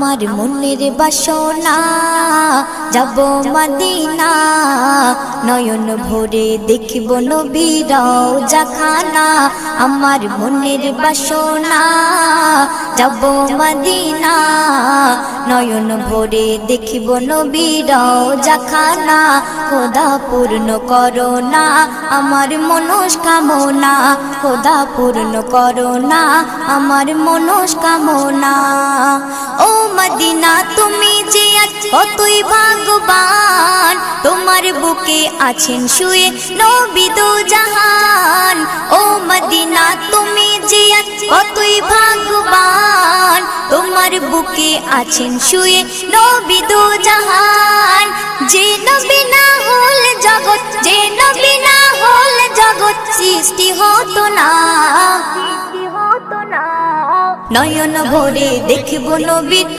আমার মনের বাসনা যাব মদিনা নয়ন ভরে দেখব নবীর রওজাখানা আমার মনের বাসনা যাব মদিনা নয়ন ভরে দেখব নবীর রওজাখানা খোদা পূর্ণ করো না আমার মনস্কামনা খোদা পূর্ণ করো না আমার মনস্কামনা ও মদিনা তুমি যে কতই ভাগ্যবান তোমার বুকে আছেন শুয়ে নবী দো জাহান ও মদিনা তুমি যে কতই ভাগ্যবান তোমার বুকে আছেন শুয়ে নবী দো জাহান যে নবী না হল জগৎ যে নবী না হল জগৎ সৃষ্টি হতো না নয়ন ভরে দেখব নবী